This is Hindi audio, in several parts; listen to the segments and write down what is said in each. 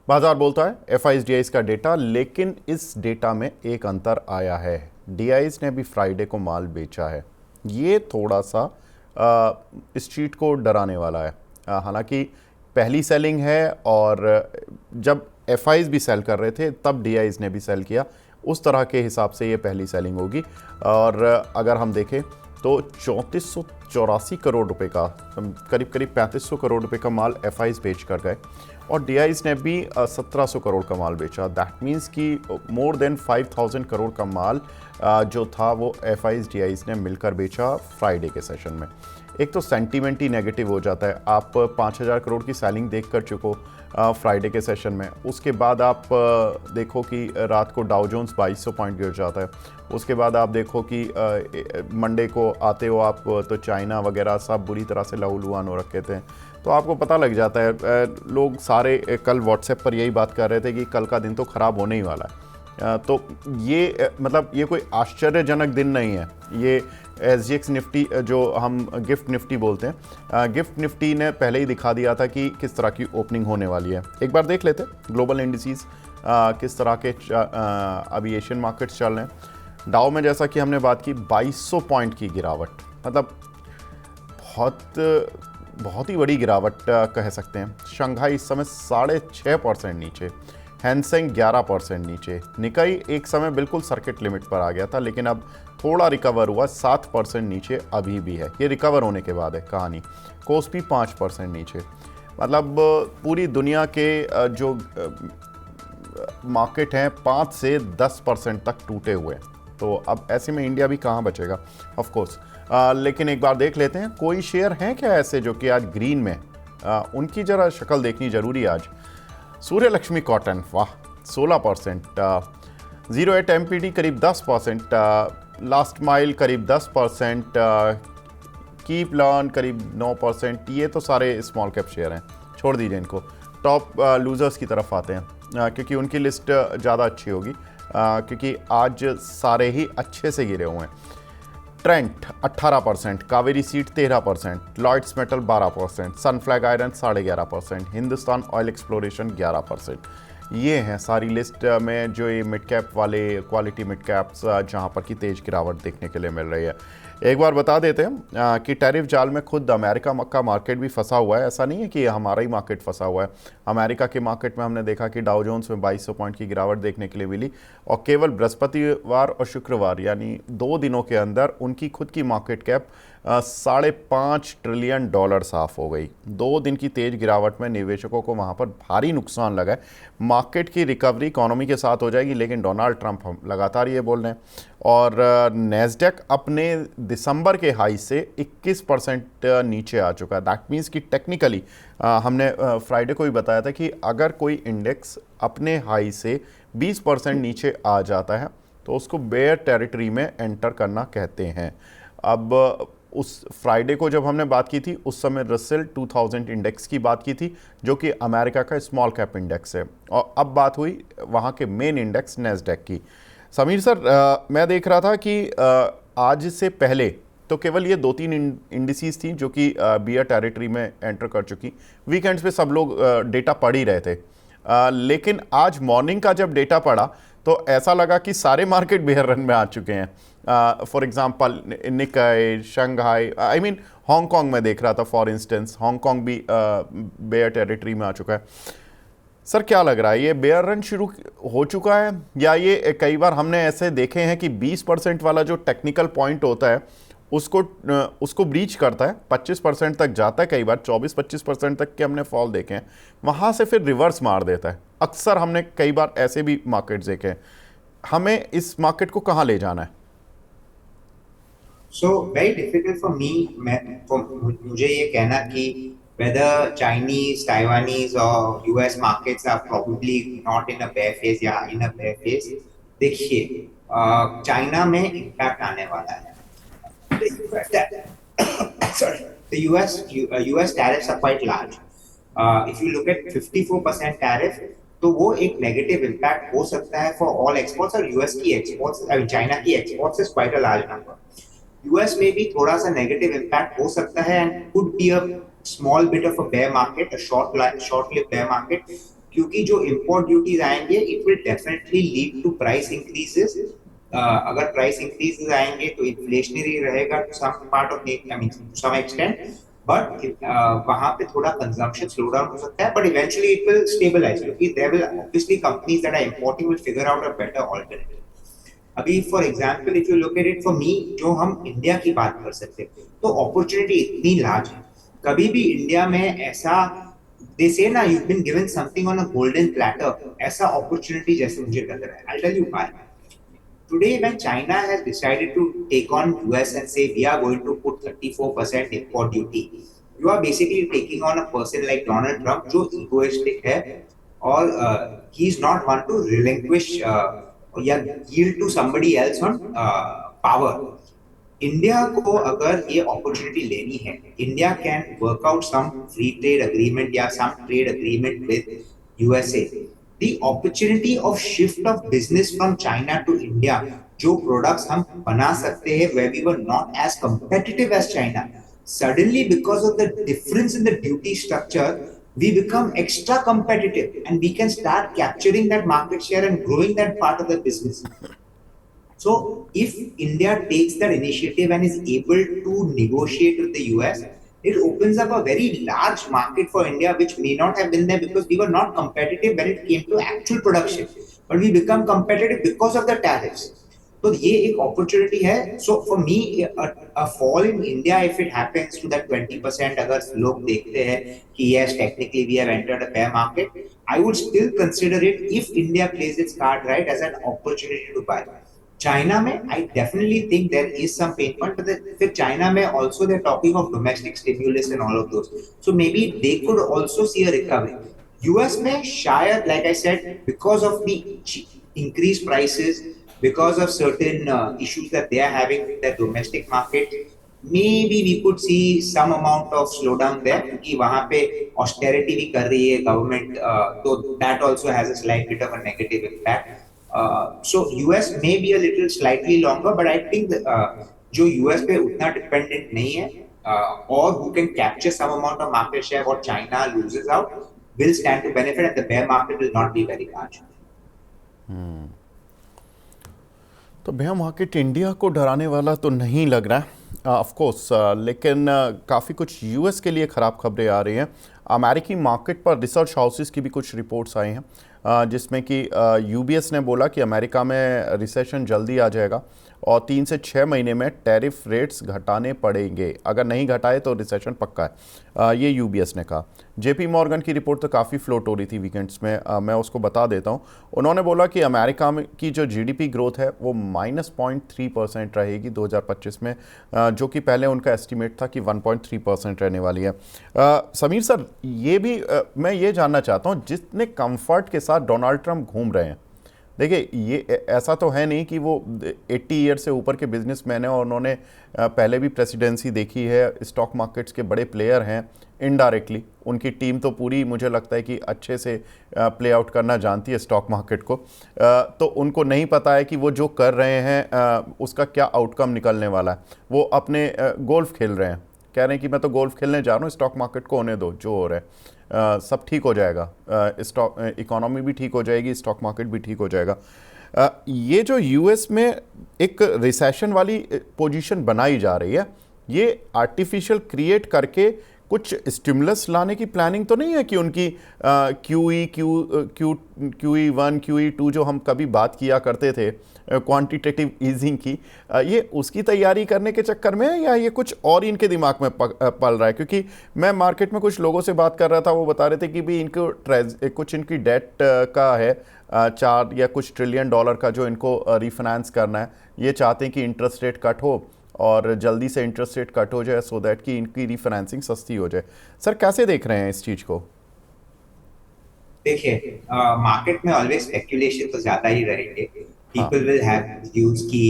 बाजार बोलता है एफआईज डीआईज का डेटा, लेकिन इस डेटा में एक अंतर आया है। डीआईज ने भी फ्राइडे को माल बेचा है। ये थोड़ा सा स्ट्रीट को डराने वाला है। हालांकि पहली सेलिंग है, और जब एफआईज भी सेल कर रहे थे तब डीआईज ने भी सेल किया। उस तरह के हिसाब से ये पहली सेलिंग होगी। और अगर हम देखें तो 3484 करोड़ रुपए का, करीब करीब 3500 करोड़ रुपए का माल एफआईज बेच कर गए, और डीआईज ने भी 1700 करोड़ का माल बेचा। दैट मीन्स कि मोर देन 5000 करोड़ का माल जो था वो एफआईज डीआईज ने मिलकर बेचा फ्राइडे के सेशन में। एक तो सेंटीमेंट ही नेगेटिव हो जाता है। आप 5000 करोड़ की सेलिंग देख कर चुको फ्राइडे के सेशन में। उसके बाद आप देखो कि रात को डाउ जोन्स 2200 पॉइंट गिर जाता है। उसके बाद आप देखो कि मंडे को आते हो आप तो चाइना वगैरह सब बुरी तरह से लहूलुहान हो रखे थे। तो आपको पता लग जाता है। लोग सारे कल व्हाट्सएप पर यही बात कर रहे थे कि कल का दिन तो ख़राब होने ही वाला है। तो ये मतलब ये कोई आश्चर्यजनक दिन नहीं है। ये SGX निफ्टी जो हम गिफ्ट निफ्टी बोलते हैं, गिफ्ट निफ्टी ने पहले ही दिखा दिया था कि किस तरह की ओपनिंग होने वाली है। एक बार देख लेते हैं ग्लोबल इंडिसेस किस तरह के अभी एशियन मार्केट्स चल रहे हैं। डाउ में जैसा कि हमने बात की 2200 पॉइंट की गिरावट, मतलब बहुत ही बड़ी गिरावट कह सकते हैं। शंघाई इस समय 6.5% नीचे, हैंसेंग 11% नीचे, निकाई एक समय बिल्कुल सर्किट लिमिट पर आ गया था लेकिन अब थोड़ा रिकवर हुआ, 7% नीचे अभी भी है। ये रिकवर होने के बाद है कहानी। कोस्पी 5% नीचे। मतलब पूरी दुनिया के जो मार्केट हैं 5 से 10% तक टूटे हुए हैं। तो अब ऐसे में इंडिया भी कहाँ बचेगा, ऑफ कोर्स। लेकिन एक बार देख लेते हैं कोई शेयर हैं क्या ऐसे जो कि आज ग्रीन में, उनकी जरा शक्ल देखनी जरूरी है आज। सूर्य लक्ष्मी कॉटन, वाह 16%, 08 MPD करीब 10%, लास्ट माइल करीब 10%, कीप लर्न करीब 9%। ये तो सारे स्मॉल कैप शेयर हैं, छोड़ दीजिए इनको। टॉप लूजर्स की तरफ आते हैं क्योंकि उनकी लिस्ट ज़्यादा अच्छी होगी, क्योंकि आज सारे ही अच्छे से गिरे हुए हैं। Trent 18%, Kaveri seed 13%, Lloyds metal 12%, Sunflag iron 11.5%, Hindustan oil exploration 11%। ये हैं सारी लिस्ट में जो ये मिड कैप वाले क्वालिटी मिड कैप्स जहाँ पर की तेज गिरावट देखने के लिए मिल रही है। एक बार बता देते हैं कि टैरिफ जाल में खुद अमेरिका का मार्केट भी फंसा हुआ है। ऐसा नहीं है कि हमारा ही मार्केट फंसा हुआ है। अमेरिका के मार्केट में हमने देखा कि डाउ जोन्स में 2200 पॉइंट की गिरावट देखने के लिए मिली, और केवल बृहस्पतिवार और शुक्रवार यानी 2 दिनों के अंदर उनकी खुद की मार्केट कैप $5.5 ट्रिलियन साफ हो गई। 2 दिन की तेज गिरावट में निवेशकों को वहां पर भारी नुकसान लगा है। मार्केट की रिकवरी इकोनॉमी के साथ हो जाएगी, लेकिन डोनाल्ड ट्रंप हम लगातार ये बोल रहे हैं। और नेस्डेक अपने दिसंबर के हाई से 21% नीचे आ चुका है। दैट मीन्स कि टेक्निकली हमने फ्राइडे को भी बताया था कि अगर कोई इंडेक्स अपने हाई से 20% नीचे आ जाता है तो उसको बेयर टेरिटरी में एंटर करना कहते हैं। अब उस फ्राइडे को जब हमने बात की थी उस समय रसेल 2000 इंडेक्स की बात की थी, जो कि अमेरिका का स्मॉल कैप इंडेक्स है, और अब बात हुई वहाँ के मेन इंडेक्स नेस्डेक की। समीर सर, मैं देख रहा था कि आज से पहले तो केवल ये 2-3 इंडिसेस थी जो कि बियर टेरिटरी में एंटर कर चुकी। वीकेंड्स पे सब लोग डेटा पढ़ ही रहे थे, लेकिन आज मॉर्निंग का जब डेटा पड़ा तो ऐसा लगा कि सारे मार्केट बेयर रन में आ चुके हैं। For example Nikkei, Shanghai, I mean Hong Kong में देख रहा था फॉर इंस्टेंस, हांगकांग भी बेयर टेरिटरी में आ चुका है। सर क्या लग रहा है, ये बेयर रन शुरू हो चुका है, या ये कई बार हमने ऐसे देखे हैं कि 20% वाला जो टेक्निकल पॉइंट होता है उसको ब्रीच करता है, 25% तक जाता है, कई बार 24-25% तक के हमने फॉल देखे हैं, वहाँ से फिर रिवर्स मार देता है। अक्सर हमने कई बार ऐसे भी मार्केट देखे हैं। हमें इस मार्केट को कहाँ ले जाना है? So very difficult for me, मुझे ये कहना कि whether Chinese, Taiwanese or US markets are probably not in a bear phase या in a bear phase। देखिए, चाइना में इम्पैक्ट आने वाला है। The US sorry, the US tariffs are quite large। If you look at 54% tariff, तो वो एक नेगेटिव इम्पैक्ट हो सकता है फॉर ऑल एक्सपोर्ट्स, और यूएस की एक्सपोर्ट्स, चाइना की exports is quite a large number. US में भी थोड़ा सा नेगेटिव इम्पैक्ट हो सकता है and could be a small bit of a bear market, a short live bear market, क्योंकि जो import duties आएंगे it will definitely lead to price increases. अगर price increases आएंगे तो inflationary रहेगा to some part of I mean to some extent, but वहां पे थोड़ा consumption slow down हो सकता है, but eventually it will stabilize क्योंकि there will obviously companies that are importing will figure out a better alternative. अभी for example if you look at it for me, जो हम इंडिया की बात कर सकते हैं तो अपॉर्चुनिटी इतनी लार्ज है. कभी भी इंडिया में ऐसा दे से ना you been given something on a golden platter, ऐसा अपॉर्चुनिटी जैसे मुझे लग रहा है. I tell you why. Today, when China has decided to take on US and say we are going to put 34% import duty, you are basically taking on a person like Donald Trump, जो egoistic है और he is not one to relinquish या yield to somebody else on power. India को अगर ये अपॉर्चुनिटी लेनी है, India can work out some free trade agreement या some trade agreement with USA. The opportunity of shift of business from China to India, जो प्रोडक्ट्स हम बना सकते हैं where we were not as competitive as China, suddenly because of the difference in the duty structure we become extra competitive and we can start capturing that market share and growing that part of the business. So if India takes that initiative and is able to negotiate with the US, it opens up a very large market for India, which may not have been there because we were not competitive when it came to actual production, but we become competitive because of the tariffs. तो ये एक opportunity है. So for me, a fall in India, if it happens to that 20%, अगर लोग देखते हैं कि yes, technically we have entered a bear market, I would still consider it, if India plays its card right, as an opportunity to buy. China में I definitely think there is some pain point, but फिर China में also they're talking of domestic stimulus and all of those, so maybe they could also see a recovery. US में शायद, like I said, because of the increased prices, because of certain issues that they are having with their domestic market, maybe we could see some amount of slowdown there क्योंकि वहाँ पे austerity भी कर रही है government, so that also has a slight bit of a negative impact. So US may be a little slightly longer, but I think जो US पे उतना dependent नहीं है, or who can capture some amount of market share what China loses out, will stand to benefit, and the bear market will not be very large. तो बेयर मार्केट इंडिया को डराने वाला तो नहीं लग रहा है ऑफ कोर्स, लेकिन काफ़ी कुछ यूएस के लिए ख़राब खबरें आ रही हैं. अमेरिकी मार्केट पर रिसर्च हाउसेस की भी कुछ रिपोर्ट्स आई हैं जिसमें कि यूबीएस ने बोला कि अमेरिका में रिसेशन जल्दी आ जाएगा और 3 से 6 महीने में टैरिफ रेट्स घटाने पड़ेंगे. अगर नहीं घटाए तो रिसेशन पक्का है, ये यूबीएस ने कहा. जेपी मॉर्गन की रिपोर्ट तो काफ़ी फ्लोट हो रही थी वीकेंड्स में, मैं उसको बता देता हूँ. उन्होंने बोला कि अमेरिका में की जो जीडीपी ग्रोथ है वो -0.3% रहेगी 2025 में, जो कि पहले उनका एस्टिमेट था कि 1.3% रहने वाली है. समीर सर, ये भी मैं ये जानना चाहता हूँ, जितने कंफर्ट के साथ डोनाल्ड ट्रंप घूम रहे हैं, देखिए ये ऐसा तो है नहीं कि वो 80 ईयर से ऊपर के बिजनेसमैन हैं और उन्होंने पहले भी प्रेसिडेंसी देखी है, स्टॉक मार्केट्स के बड़े प्लेयर हैं. इनडायरेक्टली उनकी टीम तो पूरी मुझे लगता है कि अच्छे से प्ले आउट करना जानती है स्टॉक मार्केट को, तो उनको नहीं पता है कि वो जो कर रहे हैं उसका क्या आउटकम निकलने वाला है. वो अपने गोल्फ खेल रहे हैं, कह रहे हैं कि मैं तो गोल्फ खेलने जा रहा हूँ, स्टॉक मार्केट को होने दो, जो हो रहा है सब ठीक हो जाएगा, स्टॉक इकोनॉमी भी ठीक हो जाएगी, स्टॉक मार्केट भी ठीक हो जाएगा. ये जो यूएस में एक रिसेशन वाली पोजीशन बनाई जा रही है, ये आर्टिफिशियल क्रिएट करके कुछ स्टिमुलस लाने की प्लानिंग तो नहीं है कि उनकी QE1 QE2 जो हम कभी बात किया करते थे क्वांटिटेटिव ईजिंग की, ये उसकी तैयारी करने के चक्कर में है या ये कुछ और इनके दिमाग में पल रहा है? क्योंकि मैं मार्केट में कुछ लोगों से बात कर रहा था, वो बता रहे थे कि भी इनको कुछ इनकी डेट का है 4 या कुछ ट्रिलियन डॉलर का जो इनको रिफाइनेंस करना है. ये चाहते हैं कि इंटरेस्ट रेट कट हो और जल्दी से इंटरेस्ट रेट कट हो जाए सो दैट कि इनकी रिफाइनेंसिंग सस्ती हो जाए. सर कैसे देख रहे हैं इस चीज़ को? देखिए, मार्केट में ऑलवेज स्पेकुलेशन तो ज्यादा ही रहेंगे. People will have views कि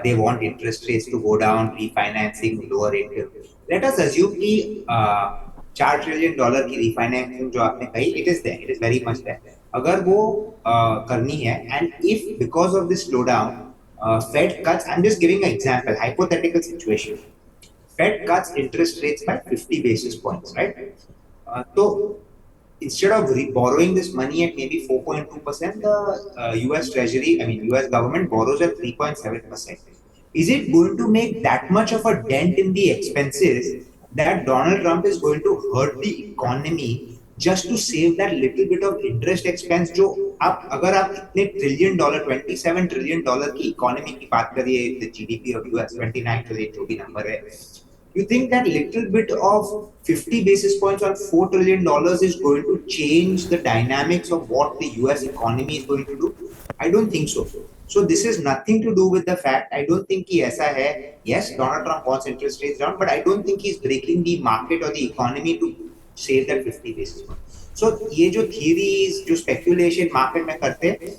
they want interest rates to go down, refinancing, lower interest. Let us assume कि $4 ट्रिलियन की रिफाइनेंसिंग जो आपने कही, it is there, it is very much there. अगर वो करनी है, and if because of this slowdown Fed cuts, I'm just giving an example, hypothetical situation. Fed cuts interest rates by 50 basis points, right? तो instead of borrowing this money at maybe 4.2%, the US Treasury, I mean US government borrows at 3.7%. Is it going to make that much of a dent in the expenses that Donald Trump is going to hurt the economy just to save that little bit of interest expense? जो आप अगर आप इतने ट्रिलियन डॉलर 27 ट्रिलियन डॉलर की इकोनॉमी की बात करिए, the GDP of US 29 trillion जो भी नंबर है, you think that little bit of 50 basis points on $4 trillion is going to change the dynamics of what the US economy is going to do? I don't think so. So this is nothing to do with the fact. I don't think he aisa hai. Yes, Donald Trump wants interest rates down, but I don't think he's breaking the market or the economy to save that 50 basis points. So ये जो theories, जो speculation market में करते हैं,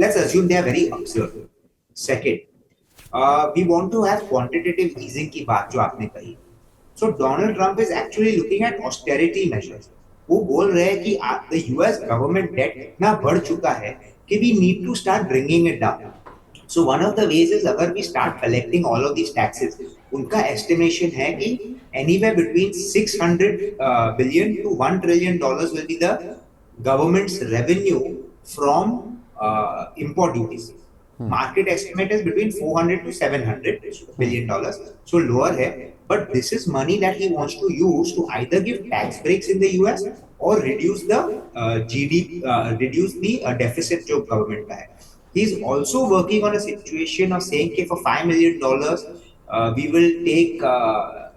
let's assume they are very absurd. Second, we want to have quantitative easing की बात जो आपने कही. So Donald Trump is actually looking at austerity measures. वो बोल रहे हैं कि the US government debt इतना बढ़ चुका है कि we need to start bringing it down. So one of the ways is अगर we start collecting all of these taxes, उनका estimation है कि anywhere between 600 billion to $1 trillion will be the government's revenue from import duties. Market estimate is between 400 to 700 billion dollars, so lower है. But this is money that he wants to use to either give tax breaks in the US or reduce the GDP, reduce the deficit जो government का है. He's also working on a situation of saying कि for $5 million we will take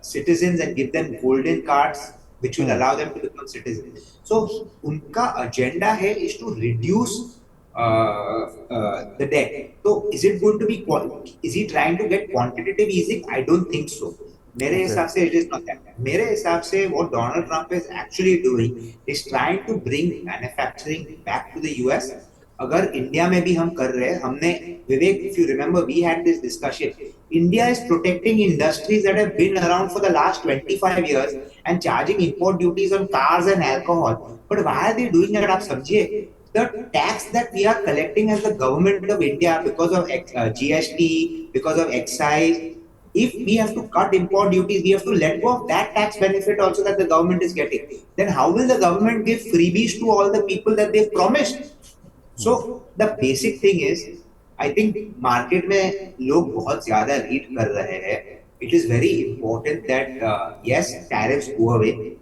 citizens and give them golden cards which will allow them to become citizens. So उनका agenda है is to reduce the debt. So is it going to be is he trying to get quantitative easing? I don't think so. मेरे हिसाब से it is not that. मेरे हिसाब से what Donald Trump is actually doing is trying to bring manufacturing back to the US. अगर इंडिया में भी हम कर रहे हैं, हमने विवेक, if you remember, we had this discussion. India is protecting industries that have been around for the last 25 years and charging import duties on cars and alcohol. But why are they doing that? आप समझिए, the tax that we are collecting as the government of India because of GST, because of excise, if we have to cut import duties, we have to let go of that tax benefit also that the government is getting. Then how will the government give freebies to all the people that they've promised? So the basic thing is, I think market में लोग बहुत ज़्यादा read कर रहे हैं. It is very important that yes, tariffs go away,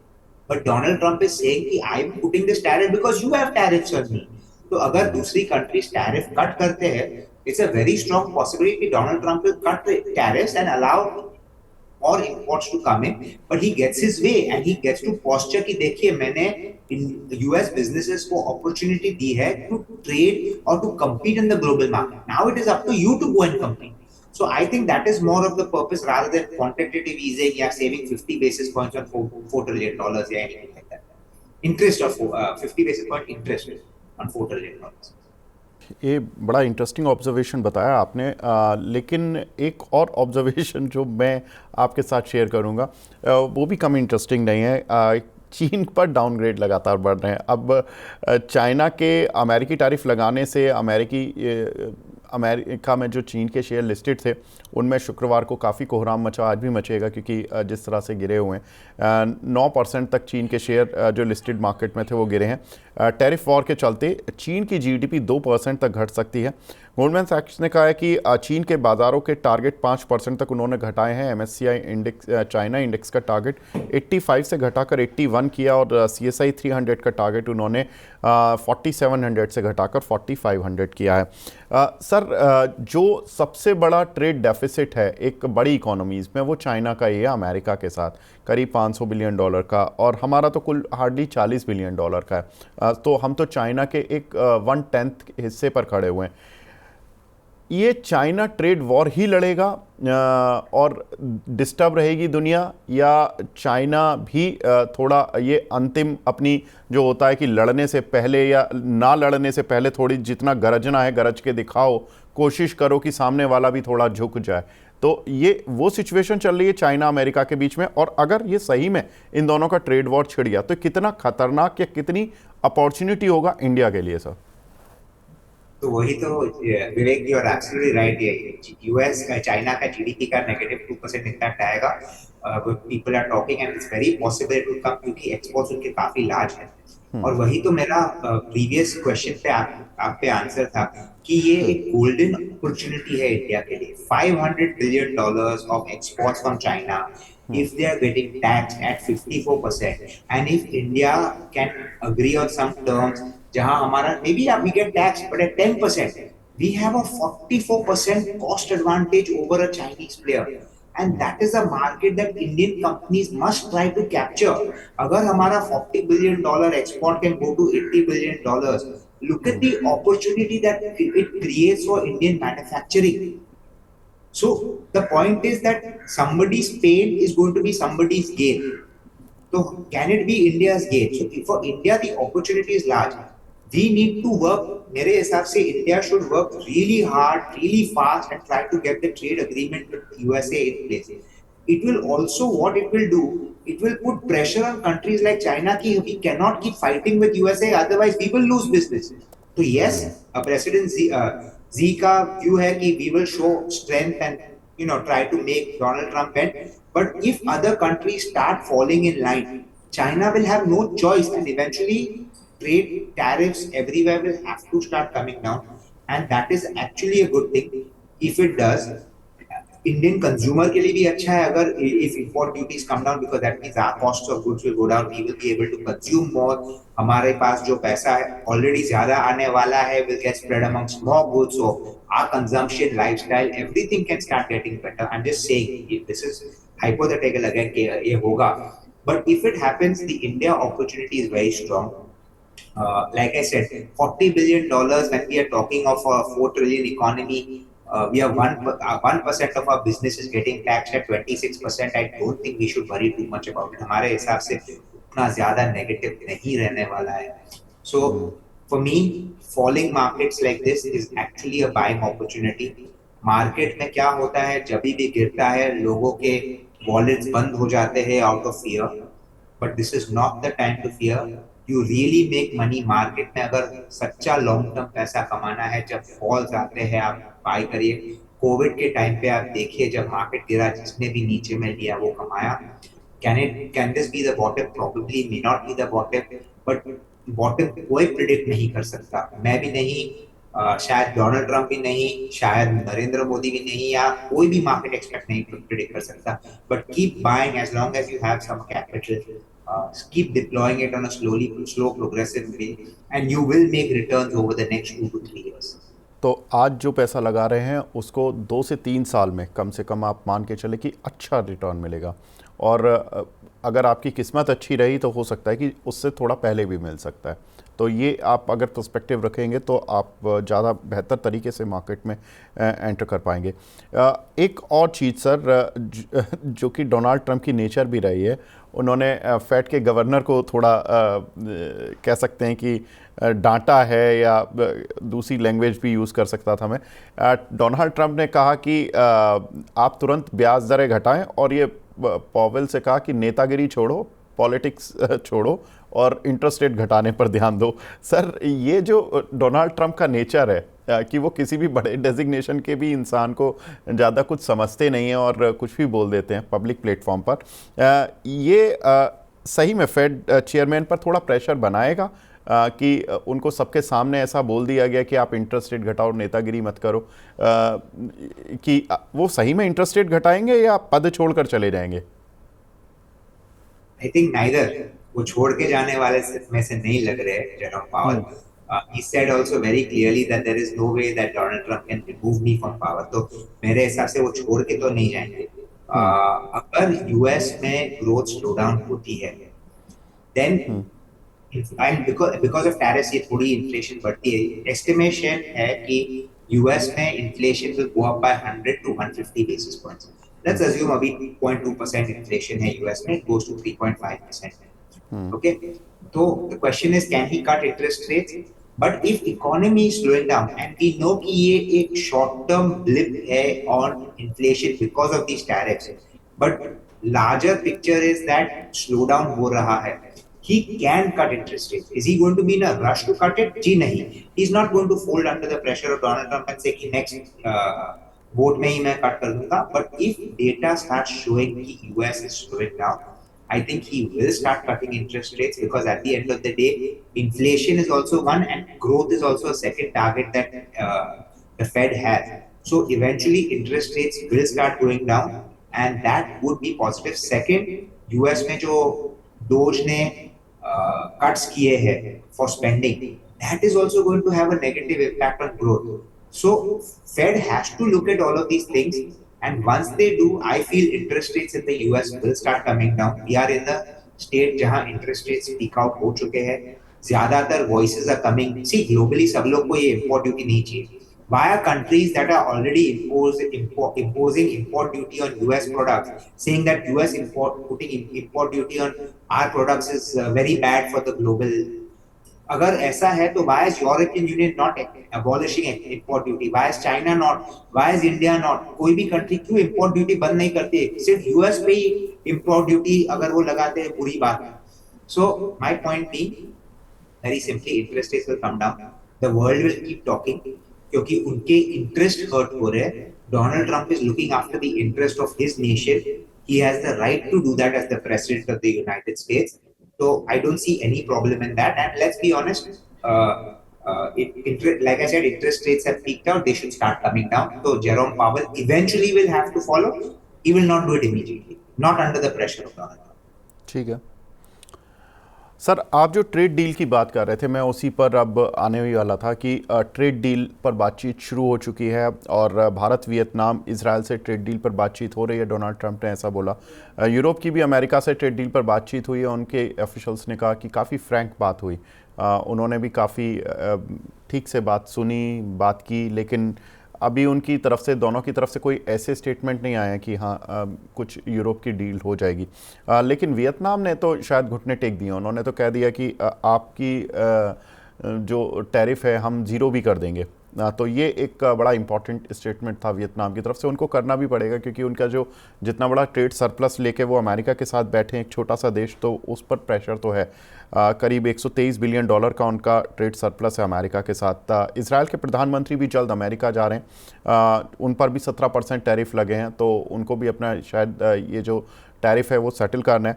but Donald Trump is saying कि I'm putting this tariff because you have tariffs on me. तो अगर दूसरी countries tariff cut करते हैं, it's a very strong possibility Donald Trump will cut the tariffs and allow more imports to come in, but he gets his way and he gets to posture कि देखिए मैंने US businesses को opportunity दी है to trade or to compete in the global market. Now it is up to you to go and compete. So I think that is more of the purpose rather than quantitative easing या saving 50 basis points on $4 trillion या anything like that. Interest of 50 basis point interest on $4 trillion. ये बड़ा इंटरेस्टिंग ऑब्जर्वेशन बताया आपने, लेकिन एक और ऑब्जर्वेशन जो मैं आपके साथ शेयर करूंगा वो भी कम इंटरेस्टिंग नहीं है. चीन पर डाउनग्रेड लगातार बढ़ रहे हैं. अब चाइना के अमेरिकी टैरिफ लगाने से अमेरिका में जो चीन के शेयर लिस्टेड थे उनमें शुक्रवार को काफ़ी कोहराम मचा, आज भी मचेगा क्योंकि जिस तरह से गिरे हुए हैं 9% तक चीन के शेयर जो लिस्टेड मार्केट में थे वो गिरे हैं. टैरिफ वॉर के चलते चीन की जीडीपी 2% तक घट सकती है. गोल्डमैन सैक्स ने कहा है कि चीन के बाज़ारों के टारगेट 5% तक उन्होंने घटाए हैं. MSCI इंडेक्स, चाइना इंडेक्स का टारगेट 85 से घटाकर 81 किया और CSI 300 का टारगेट उन्होंने 4700 से घटाकर 4500 किया है. सर, जो सबसे बड़ा ट्रेड डेफिसिट है एक बड़ी इकोनॉमीज़ में वो चाइना का ही है, अमेरिका के साथ करीब $500 बिलियन का, और हमारा तो कुल हार्डली $40 बिलियन का है. तो हम तो चाइना के एक 1/10 हिस्से पर खड़े हुए हैं. ये चाइना ट्रेड वॉर ही लड़ेगा और डिस्टर्ब रहेगी दुनिया, या चाइना भी थोड़ा ये अंतिम अपनी जो होता है कि लड़ने से पहले या ना लड़ने से पहले थोड़ी जितना गरजना है गरज के दिखाओ, कोशिश करो कि सामने वाला भी थोड़ा झुक जाए. तो ये वो सिचुएशन चल रही है चाइना अमेरिका के बीच में, और अगर ये सही में इन दोनों का ट्रेड वॉर छिड़ गया तो कितना खतरनाक या कितनी अपॉर्चुनिटी होगा इंडिया के लिए सर? तो वही तो Vivek, you are absolutely right. US China का जीडीपी का -2% इम्पैक्ट आएगा. People are talking and it's very possible to come क्योंकि एक्सपोर्ट्स उनके काफी लार्ज है. और वही तो मेरा प्रीवियस क्वेश्चन पे आप पे आंसर था कि ये एक गोल्डन अपॉर्चुनिटी है इंडिया के लिए। $500 billion of exports from China, if they are getting taxed at 54%, and if India can agree on some terms जहां हमारा maybe we get taxed but at 10%, we have a 44% cost advantage over a Chinese player, and that is a market that Indian companies must try to capture. अगर हमारा $40 billion export can go to $80 billion, look at the opportunity that it creates for Indian manufacturing. So the point is that somebody's pain is going to be somebody's gain. So can it be India's gain? So for India, the opportunity is large. We need to work. मेरे हिसाब से India should work really hard, really fast, and try to get the trade agreement with USA in place. It will also, what it will do, it will put pressure on countries like China कि we cannot keep fighting with USA, otherwise we will lose business. So yes, President Z का view है कि we will show strength and try to make Donald Trump bend. But if other countries start falling in line, China will have no choice, and eventually trade tariffs everywhere will have to start coming down, and that is actually a good thing if it does. Indian consumer के लिए भी अच्छा है अगर if import duties come down, because that means our costs of goods will go down, we will be able to consume more. हमारे पास जो पैसा है ऑलरेडी ज्यादा आने वाला है will get spread amongst more goods, so our consumption, lifestyle, everything can start getting better. I'm just saying this is hypothetical again कि ये होगा, but if it happens, the India opportunity is very strong. Like I said, $40 billion, when we are talking of a 4 trillion economy, we are 1% of our business is getting taxed at 26%. I don't think we should worry too much about it. हमारे हिसाब से उतना ज्यादा नेगेटिव नहीं रहने वाला है. So for me, falling markets like this is actually a buying opportunity. Market में क्या होता है, जब भी गिरता है लोगों के वॉलेट्स बंद हो जाते हैं out of fear, but this is not the time to fear. You really make money market में अगर सच्चा लॉन्ग टर्म पैसा कमाना है. जब फॉल्स आते हैं आप बाय करिए. कोविड के टाइम पे आप देखिए जब मार्केट गिरा, जिसने भी नीचे में लिया वो कमाया. Can this be the bottom? Probably may not be the bottom, but bottom कोई प्रिडिक्ट नहीं कर सकता. मैं भी नहीं, शायद डोनाल्ड ट्रंप भी नहीं, शायद नरेंद्र मोदी भी नहीं, या कोई भी मार्केट एक्सपेक्ट नहीं प्रिडिक्ट कर सकता. But keep buying as long as you have some capital. Keep deploying it on a slow progressive way, and you will make returns over the next 2 to 3 years. तो आज जो पैसा लगा रहे हैं उसको 2 से 3 साल में कम से कम आप मान के चले कि अच्छा रिटर्न मिलेगा, और अगर आपकी किस्मत अच्छी रही तो हो सकता है कि उससे थोड़ा पहले भी मिल सकता है. तो ये आप अगर पर्सपेक्टिव रखेंगे तो आप ज़्यादा बेहतर तरीके से मार्केट में एंटर कर पाएंगे. एक और चीज़ सर, जो कि डोनाल्ड ट्रंप की नेचर भी रही है, उन्होंने फेड के गवर्नर को थोड़ा कह सकते हैं कि डांटा है, या दूसरी लैंग्वेज भी यूज़ कर सकता था मैं. डोनाल्ड ट्रंप ने कहा कि आप तुरंत ब्याज दरें घटाएं, और ये पॉवेल से कहा कि नेतागिरी छोड़ो, पॉलिटिक्स छोड़ो और इंटरेस्ट रेट घटाने पर ध्यान दो. सर, ये जो डोनाल्ड ट्रंप का नेचर है कि वो किसी भी बड़े डेजिग्नेशन के भी इंसान को ज़्यादा कुछ समझते नहीं हैं और कुछ भी बोल देते हैं पब्लिक प्लेटफॉर्म पर, ये सही में फेड चेयरमैन पर थोड़ा प्रेशर बनाएगा कि उनको सबके सामने ऐसा बोल दिया गया कि आप इंटरेस्ट रेट घटाओ, नेतागिरी मत करो, कि वो सही में इंटरेस्ट रेट घटाएंगे या पद छोड़कर चले जाएंगे? I think neither. वो छोड़ के जाने वाले में से नहीं लग रहे जेरोम पावल. He said also very clearly that there is no way that Donald Trump can remove me from power. तो मेरे हिसाब से वो छोड़ के तो नहीं जाएंगे. अगर यूएस में ग्रोथ स्लो डाउन होती है, then and because of tariffs ये थोड़ी इन्फ्लेशन बढ़ती है. एस्टिमेशन है कि यूएस में inflation will go up by 100 to 150 basis points. Let's assume अभी 2.2% इन्फ्लेशन है यूएस में, it goes to 3.5%. Okay, so the question is, can he cut interest rates? But if economy is slowing down, and we know कि ये एक short term blip है on inflation because of these tariffs, but larger picture is that slowdown हो रहा है, he can cut interest rates. Is he going to be in a rush to cut it? जी नहीं. He's not going to fold under the pressure of Donald Trump and say कि next vote में ही मैं cut कर दूंगा. But if data starts showing कि US is slowing down, I think he will start cutting interest rates because at the end of the day, inflation is also one and growth is also a second target that the Fed has. So eventually interest rates will start going down and that would be positive. Second, US में जो Doge ने cuts किए हैं for spending, that is also going to have a negative impact on growth. So Fed has to look at all of these things. And once they do, I feel interest rates in the US will start coming down. We are in the state जहाँ interest rates peak out हो चुके हैं. ज़्यादातर voices are coming. See, globally सब लोग को ये import duty नहीं चाहिए. Why are countries that are already imposing import duty on US products, saying that US putting import duty on our products is very bad for the global? अगर ऐसा है तो why is European Union not abolishing import duty? Why is China not? Why is India not? कोई भी कंट्री क्यों import duty बंद नहीं करती? सिर्फ US पे ही import duty अगर वो लगाते हैं बुरी बात है. So my point being, very simply, interest rates will come down. The world will keep talking क्योंकि उनके interest hurt हो रहे हैं. Donald Trump is looking after the interest of his nation. He has the right to do that as the president of the United States. So I don't see any problem in that. And let's be honest, like I said, interest rates have peaked out. They should start coming down. So Jerome Powell eventually will have to follow. He will not do it immediately, not under the pressure of Donald Trump. ठीक है सर, आप जो ट्रेड डील की बात कर रहे थे, मैं उसी पर अब आने ही वाला था कि ट्रेड डील पर बातचीत शुरू हो चुकी है और भारत, वियतनाम, इजराइल से ट्रेड डील पर बातचीत हो रही है। डोनाल्ड ट्रंप ने ऐसा बोला। यूरोप की भी अमेरिका से ट्रेड डील पर बातचीत हुई है। उनके ऑफिशियल्स ने कहा कि काफ़ी फ्रैंक बात हुई। उन्होंने भी काफ़ी ठीक से बात सुनी, बात की, लेकिन अभी उनकी तरफ से, दोनों की तरफ से कोई ऐसे स्टेटमेंट नहीं आया कि हाँ कुछ यूरोप की डील हो जाएगी। लेकिन वियतनाम ने तो शायद घुटने टेक दिए। उन्होंने तो कह दिया कि आपकी जो टैरिफ है हम ज़ीरो भी कर देंगे। तो ये एक बड़ा इंपॉर्टेंट स्टेटमेंट था वियतनाम की तरफ से। उनको करना भी पड़ेगा क्योंकि उनका जो जितना बड़ा ट्रेड सरप्लस लेके वो अमेरिका के साथ बैठे हैं, एक छोटा सा देश, तो उस पर प्रेशर तो है। करीब $123 बिलियन का उनका ट्रेड सरप्लस है अमेरिका के साथ। इजराइल के प्रधानमंत्री भी जल्द अमेरिका जा रहे हैं। उन पर भी 17% टैरिफ लगे हैं, तो उनको भी अपना शायद ये जो टैरिफ है वो सेटल करना है।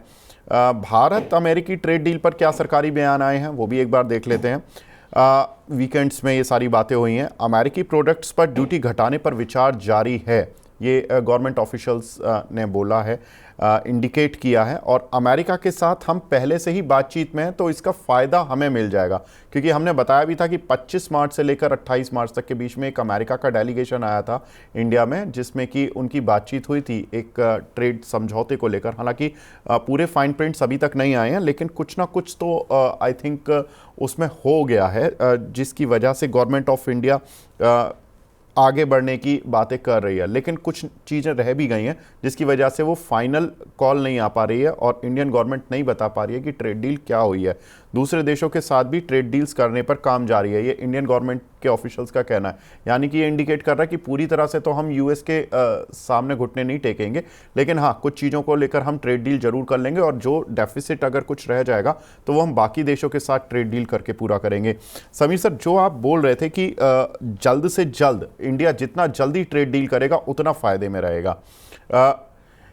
भारत अमेरिकी ट्रेड डील पर क्या सरकारी बयान आए हैं वो भी एक बार देख लेते हैं। वीकेंड्स में ये सारी बातें हुई हैं। अमेरिकी प्रोडक्ट्स पर ड्यूटी घटाने पर विचार जारी है, ये गवर्नमेंट ऑफिशियल्स ने बोला है, इंडिकेट किया है। और अमेरिका के साथ हम पहले से ही बातचीत में हैं, तो इसका फ़ायदा हमें मिल जाएगा। क्योंकि हमने बताया भी था कि 25 मार्च से लेकर 28 मार्च तक के बीच में एक अमेरिका का डेलीगेशन आया था इंडिया में, जिसमें कि उनकी बातचीत हुई थी एक ट्रेड समझौते को लेकर। हालांकि पूरे फाइन प्रिंट्स अभी तक नहीं आए हैं, लेकिन कुछ ना कुछ तो आई थिंक उसमें हो गया है, जिसकी वजह से गवर्नमेंट ऑफ इंडिया आगे बढ़ने की बातें कर रही है। लेकिन कुछ चीज़ें रह भी गई हैं जिसकी वजह से वो फाइनल कॉल नहीं आ पा रही है और इंडियन गवर्नमेंट नहीं बता पा रही है कि ट्रेड डील क्या हुई है। दूसरे देशों के साथ भी ट्रेड डील्स करने पर काम जारी है, ये इंडियन गवर्नमेंट के ऑफिशियल्स का कहना है। यानी कि ये इंडिकेट कर रहा है कि पूरी तरह से तो हम यूएस के सामने घुटने नहीं टेकेंगे, लेकिन हाँ कुछ चीज़ों को लेकर हम ट्रेड डील जरूर कर लेंगे और जो डेफिसिट अगर कुछ रह जाएगा तो वो हम बाकी देशों के साथ ट्रेड डील करके पूरा करेंगे। समीर सर, जो आप बोल रहे थे कि जल्द से जल्द इंडिया जितना जल्दी ट्रेड डील करेगा उतना फ़ायदे में रहेगा,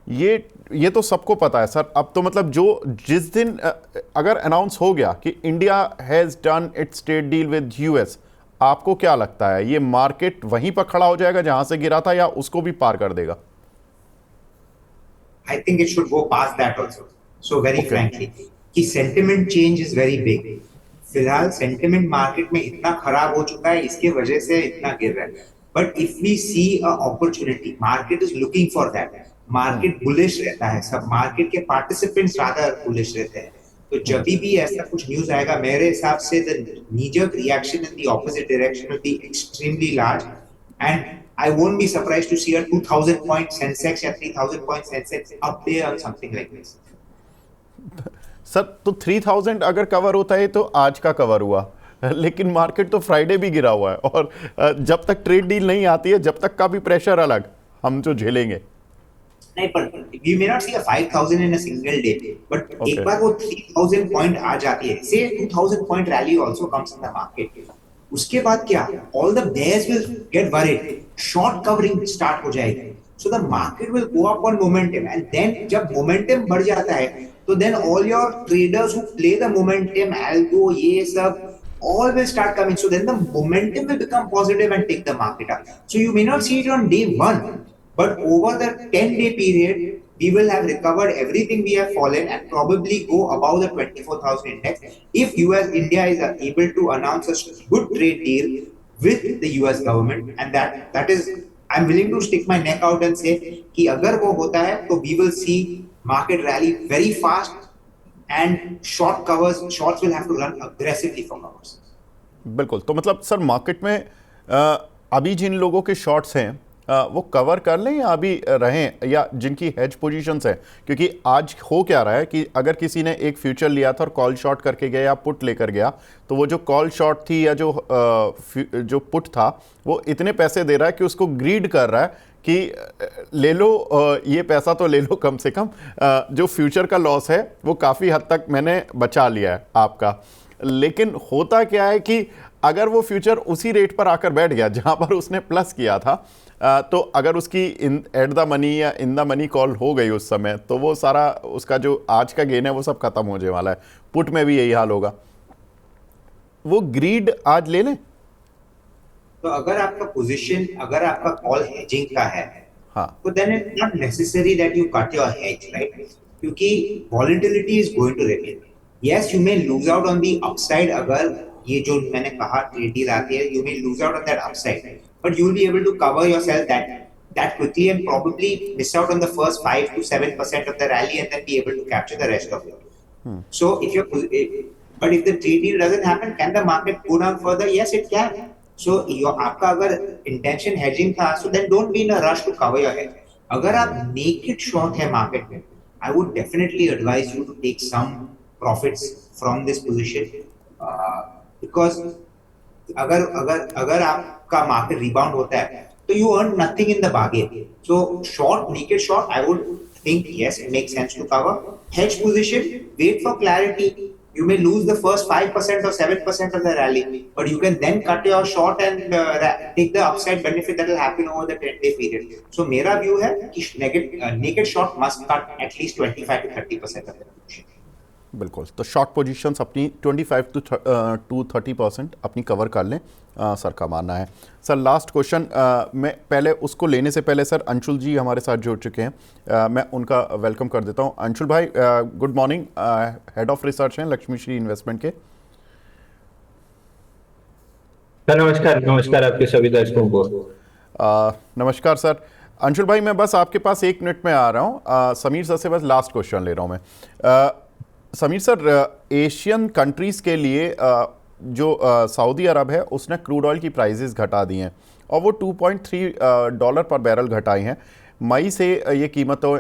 ये तो सबको पता है सर। अब तो मतलब जो जिस दिन अगर अनाउंस हो गया कि India has done it's trade deal with US, आपको क्या लगता है ये मार्केट वहीं पर खड़ा हो जाएगा जहां से गिरा था या उसको भी पार कर देगा? I think it should go past that also. So very frankly, कि sentiment change is very big. फिलहाल sentiment मार्केट में इतना खराब हो चुका है, इसके वजह से इतना गिर रहा है। But if we see a opportunity, market is looking for that. Market bullish रहता है, सब मार्केट के पार्टिसिपेंट्स ज्यादा बुलिश रहते हैं। तो जब भी ऐसा कुछ न्यूज आएगा, मेरे हिसाब से the knee-jerk reaction in the opposite direction will be extremely large, and I won't be surprised to see a 2000 point Sensex या 3000 point Sensex up there or something like this. Sir तो 3000 अगर कवर होता है तो आज का कवर हुआ, लेकिन मार्केट तो फ्राइडे भी गिरा हुआ है और जब तक ट्रेड डील नहीं आती है जब तक का भी प्रेशर अलग हम जो झेलेंगे। नहीं, पर we may not see a 5000 in a single day, but एक बार वो 3000 point आ जाती है, say 2000 point rally also comes in the market, उसके बाद क्या, all the bears will get worried, short covering start हो जाएगी, So the market will go up on momentum, and then जब momentum बढ़ जाता है, तो then all your traders who play the momentum, algo ये सब, all will start coming. So then the momentum will become positive and take the market up. So you may not see it on day one, but over the 10-day period, we will have recovered everything we have fallen and probably go above the 24,000 index if India is able to announce a good trade deal with the US government, and that is, I'm willing to stick my neck out and say कि अगर वो होता है तो we will see market rally very fast, and shorts will have to run aggressively for covers. बिल्कुल। तो मतलब सर मार्केट में अभी जिन लोगों के शॉर्ट्स हैं वो कवर कर लें या अभी रहें, या जिनकी हेज पोजीशंस हैं, क्योंकि आज हो क्या रहा है कि अगर किसी ने एक फ्यूचर लिया था और कॉल शॉर्ट करके गया या पुट लेकर गया, तो वो जो कॉल शॉर्ट थी या जो पुट था वो इतने पैसे दे रहा है कि उसको ग्रीड कर रहा है कि ले लो, ये पैसा तो ले लो, कम से कम जो फ्यूचर का लॉस है वो काफ़ी हद तक मैंने बचा लिया है आपका। लेकिन होता क्या है कि अगर वो फ्यूचर उसी रेट पर आकर बैठ गया जहां पर उसने प्लस किया था, तो अगर उसकी एट द मनी या इन द मनी कॉल हो गई उस समय, तो वो सारा उसका जो आज का गेन है वो सब खत्म हो जाने वाला है। पुट में भी यही हाल होगा। वो ग्रीड आज ले लें? तो अगर आपका पोजीशन, अगर आपका कॉल हेजिंग का है, हाँ, तो then it's not necessary that you cut your hedge, right? क्योंकि volatility is going to remain. Yes, you may lose out on the upside, अगर ये जो मैंने कहा ट्रेड डील आती है, you may lose out on that upside, but you will be able to cover yourself that quickly and probably miss out on the first 5 to 7% of the rally and then be able to capture the rest of it. So but if the trade deal doesn't happen, can the market go down further? Yes, it can. So आपका अगर intention hedging था, so then don't be in a rush to cover your hedge. अगर आप naked short है market में, I would definitely advise you to take some profits from this position, because अगर अगर अगर आपका मार्केट रिबाउंड होता है तो you earn nothing in the bargain. So short, naked short, I would think yes, it makes sense to cover. Hedge position, wait for clarity. You may lose the first 5% or 7% of the rally, but you can then cut your short and take the upside benefit that will happen over the 10-day period. So मेरा view है कि naked short must cut at least 25 to 30% of the position. बिल्कुल। तो शॉर्ट पोजीशंस अपनी 25 to 30% अपनी कवर कर लें, सर का मानना है। सर लास्ट क्वेश्चन, मैं पहले उसको लेने से पहले सर अंशुल जी हमारे साथ जुड़ चुके हैं, मैं उनका वेलकम कर देता हूं। अंशुल भाई, good morning, head of research हैं लक्ष्मी श्री इन्वेस्टमेंट के। नमस्कार, नमस्कार आपके सभी दर्शकों को। नमस्कार सर। अंशुल भाई, मैं बस आपके पास 1 मिनट में आ रहा हूं, समीर सर से बस लास्ट क्वेश्चन ले रहा हूं मैं। समीर सर, एशियन कंट्रीज़ के लिए जो सऊदी अरब है उसने क्रूड ऑयल की प्राइसेस घटा दी हैं और वो $2.3 पर बैरल घटाई हैं। मई से ये कीमतें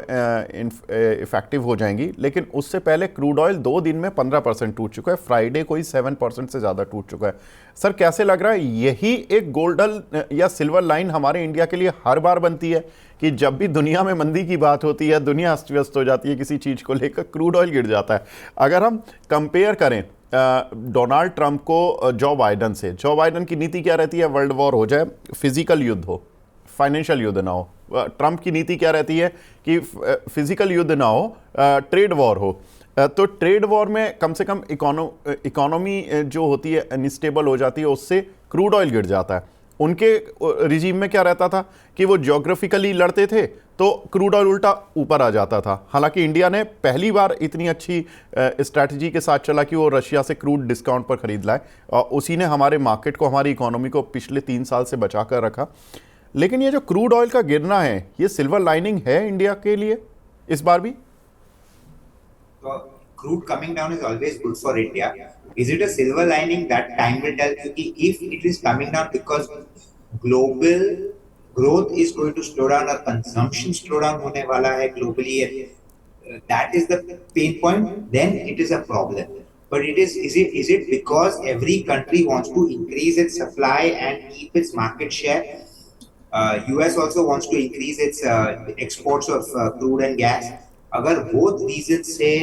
इफ़ेक्टिव हो जाएंगी, लेकिन उससे पहले क्रूड ऑयल 2 दिन में 15% टूट चुका है, फ्राइडे को ही 7% से ज़्यादा टूट चुका है। सर कैसे लग रहा है, यही एक गोल्डन या सिल्वर लाइन हमारे इंडिया के लिए हर बार बनती है कि जब भी दुनिया में मंदी की बात होती है, दुनिया अस्त व्यस्त हो जाती है किसी चीज़ को लेकर, क्रूड ऑयल गिर जाता है। अगर हम कंपेयर करें डोनाल्ड ट्रंप को जो बाइडन से, जो बाइडन की नीति क्या रहती है, वर्ल्ड वॉर हो जाए, फिजिकल युद्ध हो, फाइनेंशियल युद्ध ना हो। ट्रंप की नीति क्या रहती है कि फिजिकल युद्ध ना हो, ट्रेड वॉर हो। तो ट्रेड वॉर में कम से कम इकोनॉमी जो होती है अनस्टेबल हो जाती है, उससे क्रूड ऑयल गिर जाता है। उनके रिजीम में क्या रहता था कि वो ज्योग्राफिकली लड़ते थे तो क्रूड ऑयल उल्टा ऊपर आ जाता था। हालांकि इंडिया ने पहली बार इतनी अच्छी स्ट्रैटेजी के साथ चला कि वो रशिया से क्रूड डिस्काउंट पर खरीद लाए और उसी ने हमारे मार्केट को, हमारी इकोनॉमी को पिछले 3 साल से बचा कर रखा। लेकिन ये जो क्रूड ऑयल का गिरना है, ये सिल्वर लाइनिंग है इंडिया के लिए इस बार भी? Crude coming down is always good for India. Is it a silver lining? That time will tell. If it is coming down because global growth is going to slow down or consumption slow down होने वाला है globally, and that is the pain point, then it is a problem. But is it because every country wants to increase its supply and keep its market share? US also wants to increase its exports of crude and gas. अगर both reasons say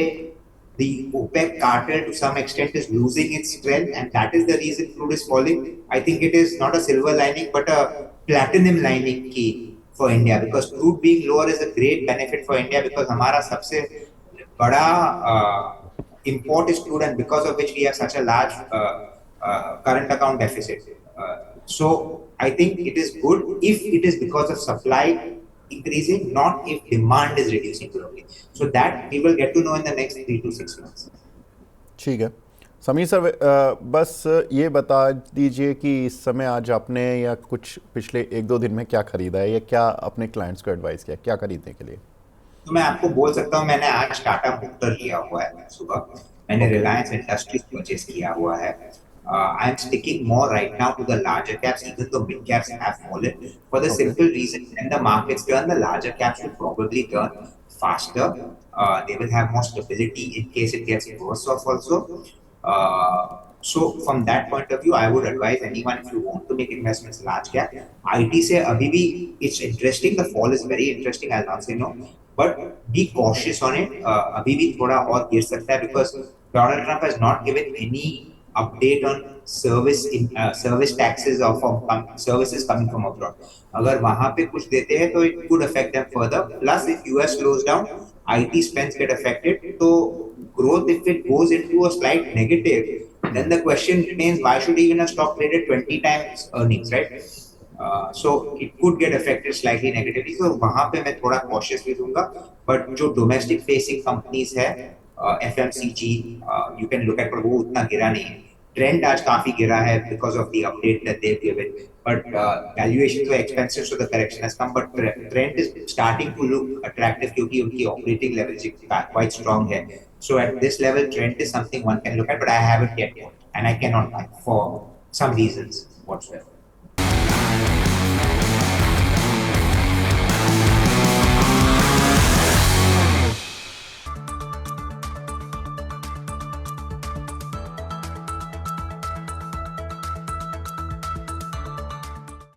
the OPEC cartel to some extent is losing its strength and that is the reason crude is falling, I think it is not a silver lining but a platinum lining key for India, because crude being lower is a great benefit for India, because हमारा सबसे बड़ा import is crude, and because of which we have such a large current account deficit. So I think it is good if it is because of supply increasing, not if demand is reducing globally. So that we will get to know in the next 3 to 6 months. ठीक है समीर सर, बस ये बता दीजिए कि इस समय आज आपने या कुछ पिछले 1-2 दिन में क्या खरीदा है या क्या अपने क्लाइंट्स को एडवाइस किया, क्या खरीदने के लिए? तो मैं आपको बोल सकता हूँ, मैंने आज टाटा मोटर लिया हुआ है सुबह, मैंने रिलायंस इंडस्ट्रीज परचेज किया हुआ है. I am sticking more right now to the larger caps, even though mid caps have fallen, for the simple reason when the markets turn, the larger caps will probably turn faster. They will have more stability in case it gets worse off also. So from that point of view, I would advise anyone, if you want to make investments large cap, IT से अभी भी it's interesting. The fall is very interesting. I'll not say no, but be cautious on it. अभी भी थोड़ा और गिर सकता है, because Donald Trump has not given any update on service taxes or from services coming from abroad. अगर वहां पे कुछ देते हैं तो it could affect them further. Plus, if US slows down, IT spends get affected. So growth, if it goes into a slight negative, then the question remains, why should even a stock traded 20 times earnings, right? So it could get affected slightly negatively. So वहां पे मैं थोड़ा cautiously दूंगा. But जो domestic facing companies है, FMCG, you can look at, पर वो उतना गिरा नहीं है. Trend आज काफी गिरा है because of the update that they've given. But valuations were expensive, so the correction has come. But Trend is starting to look attractive क्योंकि उनकी operating leverage quite strong है. So at this level, Trend is something one can look at, but I haven't yet bought, and I cannot buy for some reasons whatsoever.